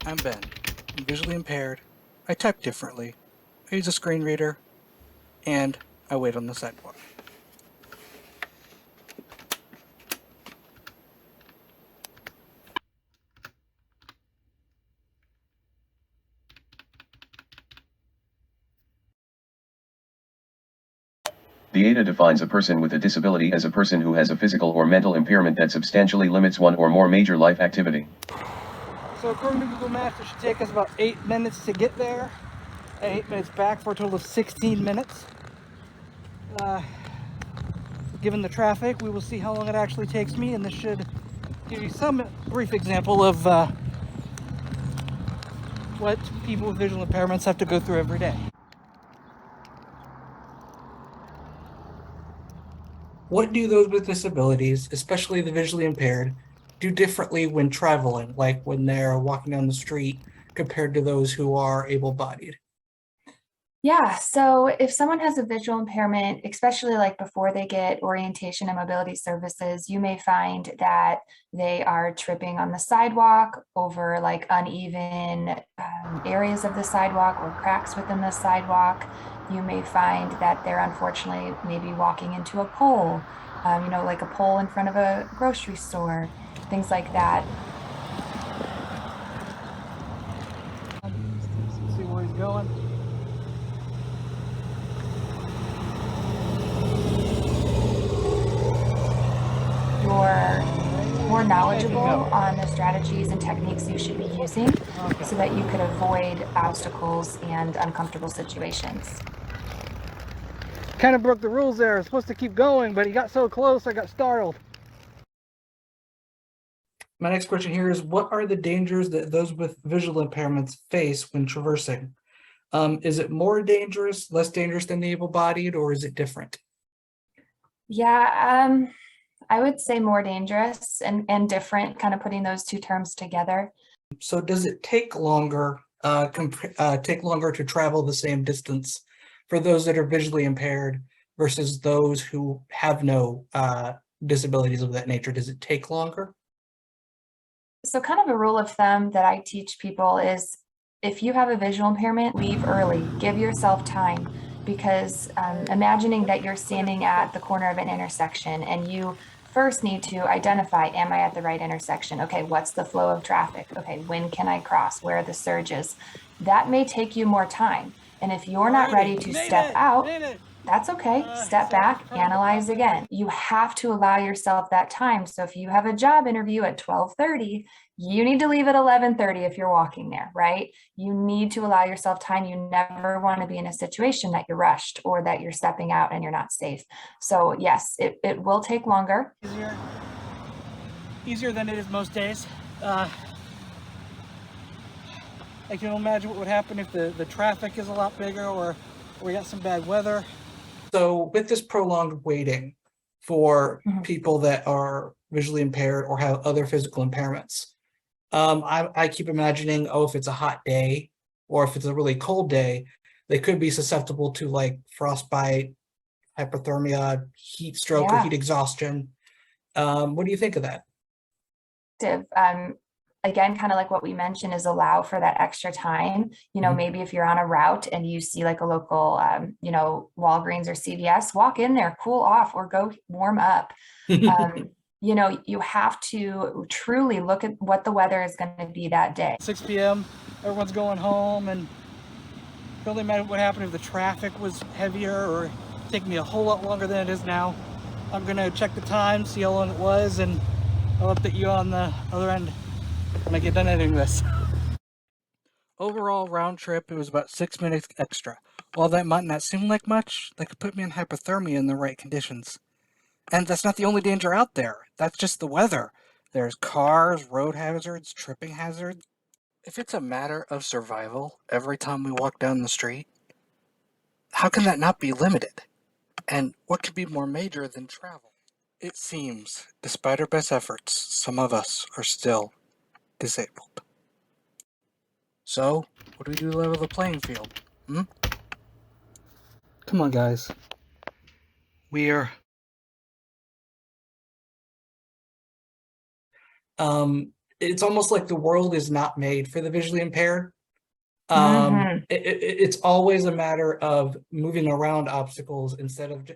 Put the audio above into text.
I'm Ben. I'm visually impaired. I type differently. I use a screen reader. And I wait on the sidewalk. The ADA defines a person with a disability as a person who has a physical or mental impairment that substantially limits one or more major life activity. So according to Google Maps, it should take us about 8 minutes to get there, and 8 minutes back for a total of 16 minutes. Given the traffic, we will see how long it actually takes me, and this should give you some brief example of what people with visual impairments have to go through every day. What do those with disabilities, especially the visually impaired, do differently when traveling, like when they're walking down the street, compared to those who are able-bodied? Yeah, so if someone has a visual impairment, especially like before they get orientation and mobility services, you may find that they are tripping on the sidewalk over like uneven areas of the sidewalk or cracks within the sidewalk. You may find that they're unfortunately maybe walking into a pole, like a pole in front of a grocery store, things like that. See where he's going. You're more knowledgeable on the strategies and techniques you should be using so that you could avoid obstacles and uncomfortable situations. Kind of broke the rules there. I was supposed to keep going, but he got so close I got startled. My next question here is, what are the dangers that those with visual impairments face when traversing? Is it more dangerous, less dangerous than the able-bodied, or is it different? Yeah, I would say more dangerous and different, kind of putting those two terms together. So does it take longer to travel the same distance for those that are visually impaired versus those who have no disabilities of that nature? Does it take longer? So kind of a rule of thumb that I teach people is if you have a visual impairment, leave early, give yourself time, because imagining that you're standing at the corner of an intersection and you first need to identify, am I at the right intersection? Okay, what's the flow of traffic? Okay, when can I cross? Where are the surges? That may take you more time. And if you're not ready to step out, that's okay. Step back, analyze again. You have to allow yourself that time. So if you have a job interview at 12:30, you need to leave at 11:30 if you're walking there, right? You need to allow yourself time. You never want to be in a situation that you're rushed or that you're stepping out and you're not safe. So yes, it will take longer. Easier than it is most days. I can imagine what would happen if the traffic is a lot bigger or we got some bad weather. So with this prolonged waiting for people that are visually impaired or have other physical impairments, I keep imagining, if it's a hot day or if it's a really cold day, they could be susceptible to like frostbite, hypothermia, heat stroke, or heat exhaustion. What do you think of that? Again, kind of like what we mentioned, is allow for that extra time. Maybe if you're on a route and you see like a local, Walgreens or CVS, walk in there, cool off, or go warm up. You have to truly look at what the weather is going to be that day. 6 p.m., everyone's going home, and can only imagine what happened if the traffic was heavier or take me a whole lot longer than it is now. I'm gonna check the time, see how long it was, and I'll update you on the other end when I get done editing this. Overall round trip, it was about 6 minutes extra. While that might not seem like much, that could put me in hypothermia in the right conditions. And that's not the only danger out there. That's just the weather. There's cars, road hazards, tripping hazards. If it's a matter of survival every time we walk down the street, how can that not be limited? And what could be more major than travel? It seems, despite our best efforts, some of us are still disabled. So, what do we do to level the playing field? Come on, guys. it's almost like the world is not made for the visually impaired. Mhm. It's always a matter of moving around obstacles instead of